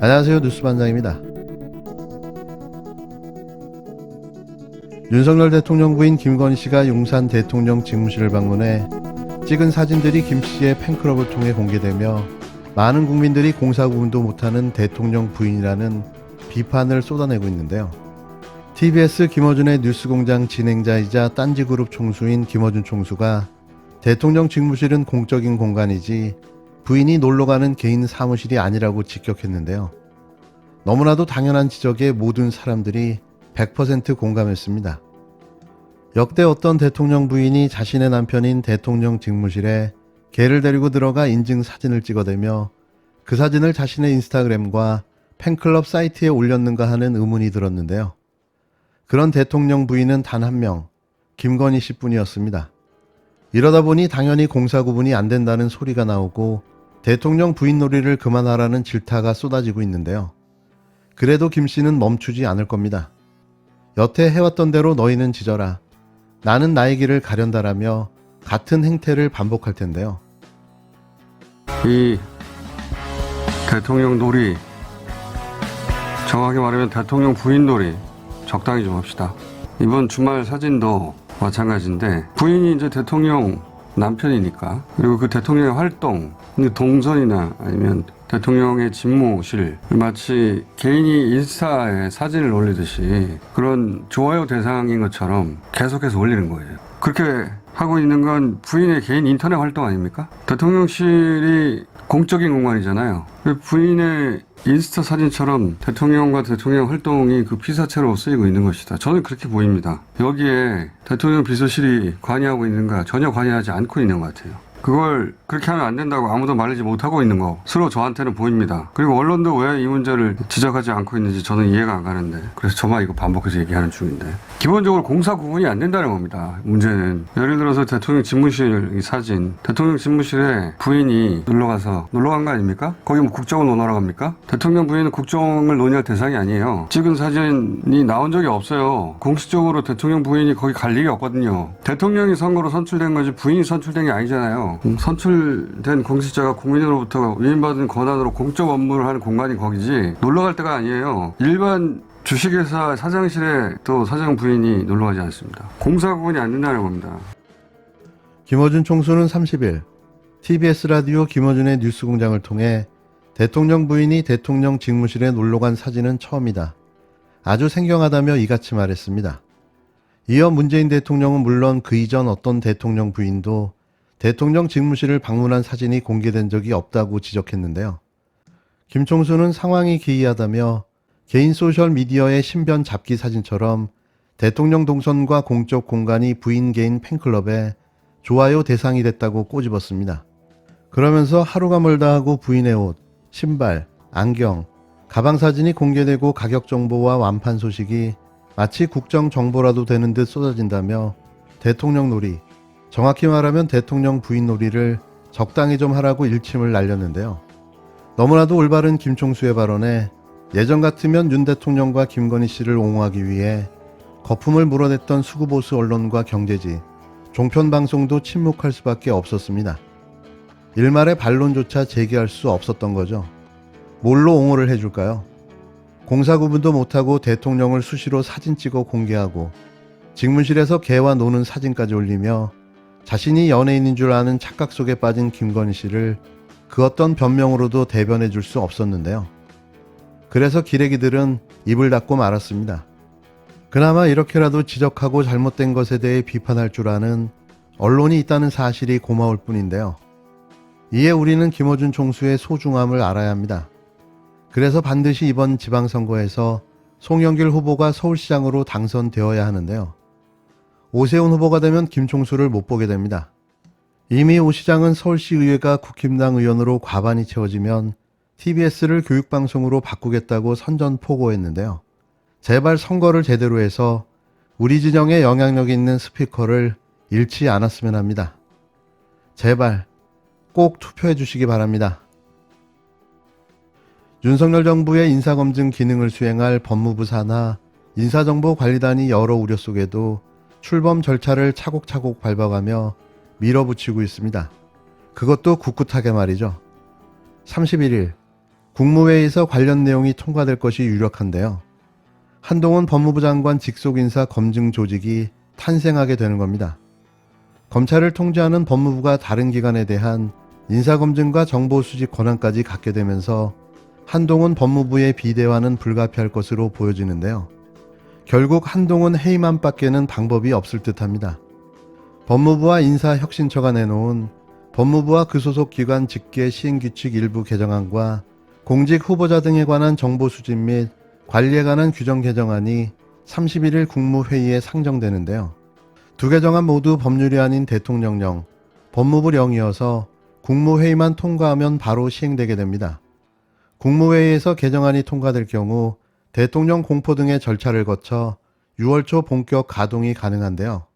안녕하세요. 뉴스반장입니다. 윤석열 대통령 부인 김건희 씨가 용산 대통령 직무실을 방문해 찍은 사진들이 김 씨의 팬클럽을 통해 공개되며 많은 국민들이 공사 구분도 못하는 대통령 부인이라는 비판을 쏟아내고 있는데요. TBS 김어준의 뉴스공장 진행자이자 딴지그룹 총수인 김어준 총수가 대통령 직무실은 공적인 공간이지 부인이 놀러가는 개인 사무실이 아니라고 직격했는데요. 너무나도 당연한 지적에 모든 사람들이 100% 공감했습니다. 역대 어떤 대통령 부인이 자신의 남편인 대통령 직무실에 개를 데리고 들어가 인증 사진을 찍어대며 그 사진을 자신의 인스타그램과 팬클럽 사이트에 올렸는가 하는 의문이 들었는데요. 그런 대통령 부인은 단 한 명, 김건희 씨뿐이었습니다. 이러다 보니 당연히 공사 구분이 안 된다는 소리가 나오고 대통령 부인 놀이를 그만하라는 질타가 쏟아지고 있는데요. 그래도 김 씨는 멈추지 않을 겁니다. 여태 해왔던 대로 너희는 지져라. 나는 나의 길을 가련다라며 같은 행태를 반복할 텐데요. 이 대통령 놀이, 정확히 말하면 대통령 부인 놀이 적당히 좀 합시다. 이번 주말 사진도 마찬가지인데 부인이 이제 대통령 남편이니까, 그리고 그 대통령의 활동, 동선이나 아니면 대통령의 집무실 마치 개인이 인스타에 사진을 올리듯이 그런 좋아요 대상인 것처럼 계속해서 올리는 거예요. 그렇게 하고 있는 건 부인의 개인 인터넷 활동 아닙니까? 대통령실이 공적인 공간이잖아요. 부인의 인스타 사진처럼 대통령과 대통령 활동이 그 피사체로 쓰이고 있는 것이다. 저는 그렇게 보입니다. 여기에 대통령 비서실이 관여하고 있는가? 전혀 관여하지 않고 있는 것 같아요. 그걸 그렇게 하면 안 된다고 아무도 말리지 못하고 있는 거 스스로 저한테는 보입니다. 그리고 언론도 왜 이 문제를 지적하지 않고 있는지 저는 이해가 안 가는데, 그래서 저만 이거 반복해서 얘기하는 중인데, 기본적으로 공사 구분이 안 된다는 겁니다. 문제는 예를 들어서 대통령 집무실 이 사진, 대통령 집무실에 부인이 놀러간 거 아닙니까? 거기 뭐 국정을 논하러 갑니까? 대통령 부인은 국정을 논의할 대상이 아니에요. 찍은 사진이 나온 적이 없어요. 공식적으로 대통령 부인이 거기 갈 일이 없거든요. 대통령이 선거로 선출된 거지 부인이 선출된 게 아니잖아요. 선출된 공직자가 국민으로부터 위임받은 권한으로 공적 업무를 하는 공간이 거기지 놀러갈 데가 아니에요. 일반 주식회사 사장실에 또 사장 부인이 놀러가지 않습니다. 공사 구분이 안 된다는 겁니다. 김어준 총수는 30일 TBS 라디오 김어준의 뉴스공장을 통해 대통령 부인이 대통령 직무실에 놀러간 사진은 처음이다. 아주 생경하다며 이같이 말했습니다. 이어 문재인 대통령은 물론 그 이전 어떤 대통령 부인도 대통령 직무실을 방문한 사진이 공개된 적이 없다고 지적했는데요. 김 총수는 상황이 기이하다며 개인 소셜미디어의 신변 잡기 사진처럼 대통령 동선과 공적 공간이 부인 개인 팬클럽에 좋아요 대상이 됐다고 꼬집었습니다. 그러면서 하루가 멀다 하고 부인의 옷, 신발, 안경, 가방 사진이 공개되고 가격 정보와 완판 소식이 마치 국정 정보라도 되는 듯 쏟아진다며 대통령 놀이, 정확히 말하면 대통령 부인 놀이를 적당히 좀 하라고 일침을 날렸는데요. 너무나도 올바른 김 총수의 발언에 예전 같으면 윤 대통령과 김건희 씨를 옹호하기 위해 거품을 물어댔던 수구보수 언론과 경제지, 종편방송도 침묵할 수밖에 없었습니다. 일말의 반론조차 제기할 수 없었던 거죠. 뭘로 옹호를 해줄까요? 공사 구분도 못하고 대통령을 수시로 사진 찍어 공개하고 직무실에서 개와 노는 사진까지 올리며 자신이 연예인인 줄 아는 착각 속에 빠진 김건희 씨를 그 어떤 변명으로도 대변해 줄 수 없었는데요. 그래서 기레기들은 입을 닫고 말았습니다. 그나마 이렇게라도 지적하고 잘못된 것에 대해 비판할 줄 아는 언론이 있다는 사실이 고마울 뿐인데요. 이에 우리는 김어준 총수의 소중함을 알아야 합니다. 그래서 반드시 이번 지방선거에서 송영길 후보가 서울시장으로 당선되어야 하는데요. 오세훈 후보가 되면 김 총수를 못 보게 됩니다. 이미 오 시장은 서울시의회가 국힘당 의원으로 과반이 채워지면 TBS를 교육방송으로 바꾸겠다고 선전포고했는데요. 제발 선거를 제대로 해서 우리 진영에 영향력 있는 스피커를 잃지 않았으면 합니다. 제발 꼭 투표해 주시기 바랍니다. 윤석열 정부의 인사검증 기능을 수행할 법무부 산하 인사정보관리단이 여러 우려 속에도 출범 절차를 차곡차곡 밟아가며 밀어붙이고 있습니다. 그것도 꿋꿋하게 말이죠. 31일 국무회의에서 관련 내용이 통과될 것이 유력한데요. 한동훈 법무부 장관 직속 인사 검증 조직이 탄생하게 되는 겁니다. 검찰을 통제하는 법무부가 다른 기관에 대한 인사검증과 정보 수집 권한까지 갖게 되면서 한동훈 법무부의 비대화는 불가피할 것으로 보여지는데요. 결국 한동훈 해임안밖에는 방법이 없을 듯합니다. 법무부와 인사혁신처가 내놓은 법무부와 그 소속 기관 직계 시행규칙 일부 개정안과 공직 후보자 등에 관한 정보 수집 및 관리에 관한 규정 개정안이 31일 국무회의에 상정되는데요. 두 개정안 모두 법률이 아닌 대통령령, 법무부령이어서 국무회의만 통과하면 바로 시행되게 됩니다. 국무회의에서 개정안이 통과될 경우 대통령 공포 등의 절차를 거쳐 6월 초 본격 가동이 가능한데요.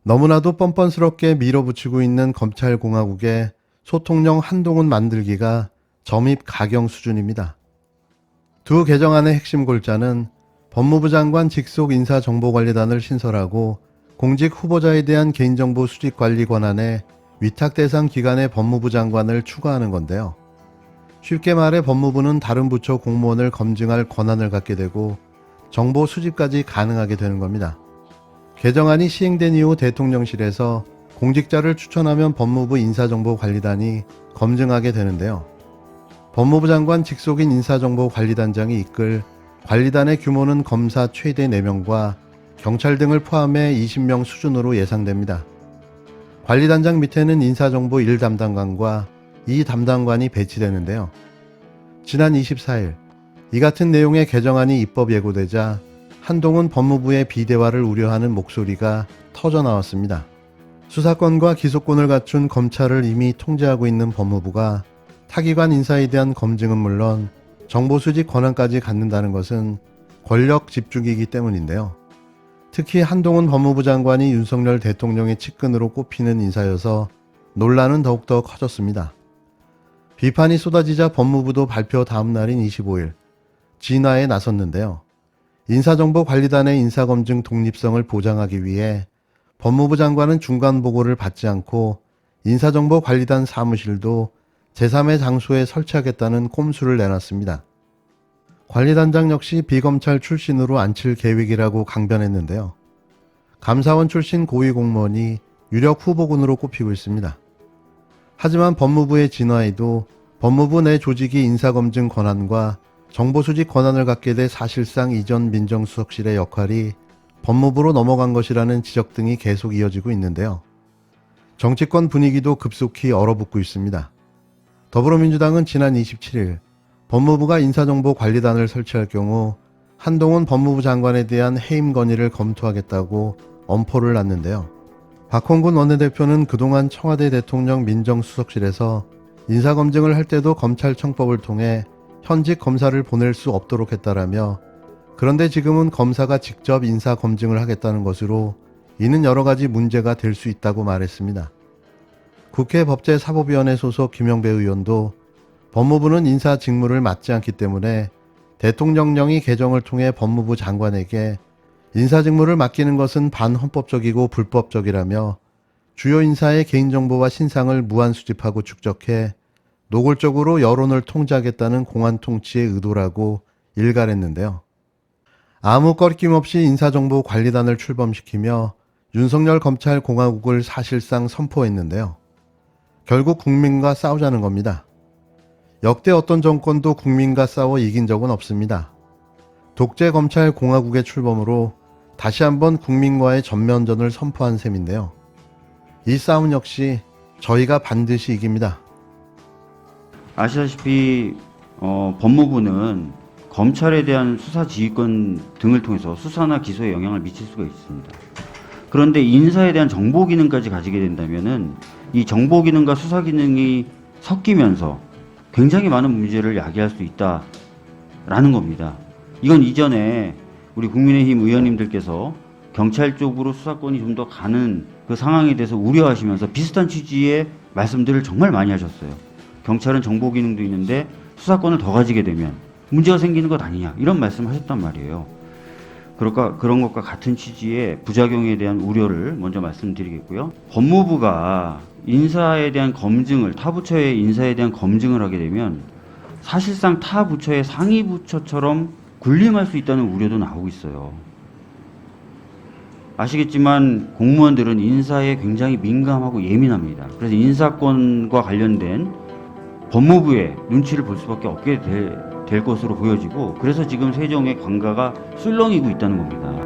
너무나도 뻔뻔스럽게 밀어붙이고 있는 검찰공화국의 소통령 한동훈 만들기가 점입 가경 수준입니다. 두 개정안의 핵심 골자는 법무부 장관 직속 인사정보관리단을 신설하고 공직 후보자에 대한 개인정보 수집 관리 권한에 위탁 대상 기관의 법무부 장관을 추가하는 건데요. 쉽게 말해 법무부는 다른 부처 공무원을 검증할 권한을 갖게 되고 정보 수집까지 가능하게 되는 겁니다. 개정안이 시행된 이후 대통령실에서 공직자를 추천하면 법무부 인사정보관리단이 검증하게 되는데요. 법무부 장관 직속인 인사정보관리단장이 이끌 관리단의 규모는 검사 최대 4명과 경찰 등을 포함해 20명 수준으로 예상됩니다. 관리단장 밑에는 인사정보 1담당관과 2담당관이 배치되는데요. 지난 24일 이 같은 내용의 개정안이 입법 예고되자 한동훈 법무부의 비대화를 우려하는 목소리가 터져나왔습니다. 수사권과 기소권을 갖춘 검찰을 이미 통제하고 있는 법무부가 타기관 인사에 대한 검증은 물론 정보 수집 권한까지 갖는다는 것은 권력 집중이기 때문인데요. 특히 한동훈 법무부 장관이 윤석열 대통령의 측근으로 꼽히는 인사여서 논란은 더욱더 커졌습니다. 비판이 쏟아지자 법무부도 발표 다음 날인 25일 진화에 나섰는데요. 인사정보관리단의 인사검증 독립성을 보장하기 위해 법무부 장관은 중간보고를 받지 않고 인사정보관리단 사무실도 제3의 장소에 설치하겠다는 꼼수를 내놨습니다. 관리단장 역시 비검찰 출신으로 앉힐 계획이라고 강변했는데요. 감사원 출신 고위공무원이 유력 후보군으로 꼽히고 있습니다. 하지만 법무부의 진화에도 법무부 내 조직이 인사검증 권한과 정보 수집 권한을 갖게 돼 사실상 이전 민정수석실의 역할이 법무부로 넘어간 것이라는 지적 등이 계속 이어지고 있는데요. 정치권 분위기도 급속히 얼어붙고 있습니다. 더불어민주당은 지난 27일 법무부가 인사정보관리단을 설치할 경우 한동훈 법무부 장관에 대한 해임 건의를 검토하겠다고 엄포를 놨는데요. 박홍근 원내대표는 그동안 청와대 대통령 민정수석실에서 인사검증을 할 때도 검찰청법을 통해 현직 검사를 보낼 수 없도록 했다라며 그런데 지금은 검사가 직접 인사검증을 하겠다는 것으로 이는 여러 가지 문제가 될 수 있다고 말했습니다. 국회 법제사법위원회 소속 김영배 의원도 법무부는 인사 직무를 맡지 않기 때문에 대통령령이 개정을 통해 법무부 장관에게 인사 직무를 맡기는 것은 반헌법적이고 불법적이라며 주요 인사의 개인정보와 신상을 무한 수집하고 축적해 노골적으로 여론을 통제하겠다는 공안 통치의 의도라고 일갈했는데요. 아무 꺼리낌 없이 인사정보관리단을 출범시키며 윤석열 검찰 공화국을 사실상 선포했는데요. 결국 국민과 싸우자는 겁니다. 역대 어떤 정권도 국민과 싸워 이긴 적은 없습니다. 독재 검찰 공화국의 출범으로 다시 한번 국민과의 전면전을 선포한 셈인데요. 이 싸움 역시 저희가 반드시 이깁니다. 아시다시피 법무부는 검찰에 대한 수사 지휘권 등을 통해서 수사나 기소에 영향을 미칠 수가 있습니다. 그런데 인사에 대한 정보 기능까지 가지게 된다면은 이 정보 기능과 수사 기능이 섞이면서 굉장히 많은 문제를 야기할 수 있다라는 겁니다. 이건 이전에 우리 국민의힘 의원님들께서 경찰 쪽으로 수사권이 좀 더 가는 그 상황에 대해서 우려하시면서 비슷한 취지의 말씀들을 정말 많이 하셨어요. 경찰은 정보 기능도 있는데 수사권을 더 가지게 되면 문제가 생기는 것 아니냐 이런 말씀하셨단 말이에요. 그런 것과 같은 취지의 부작용에 대한 우려를 먼저 말씀드리겠고요. 법무부가 인사에 대한 검증을 타부처의 인사에 대한 검증을 하게 되면 사실상 타 부처의 상위 부처처럼 군림할 수 있다는 우려도 나오고 있어요. 아시겠지만 공무원들은 인사에 굉장히 민감하고 예민합니다. 그래서 인사권과 관련된 법무부의 눈치를 볼 수밖에 없게 될 것으로 보여지고, 그래서 지금 세종의 관가가 술렁이고 있다는 겁니다.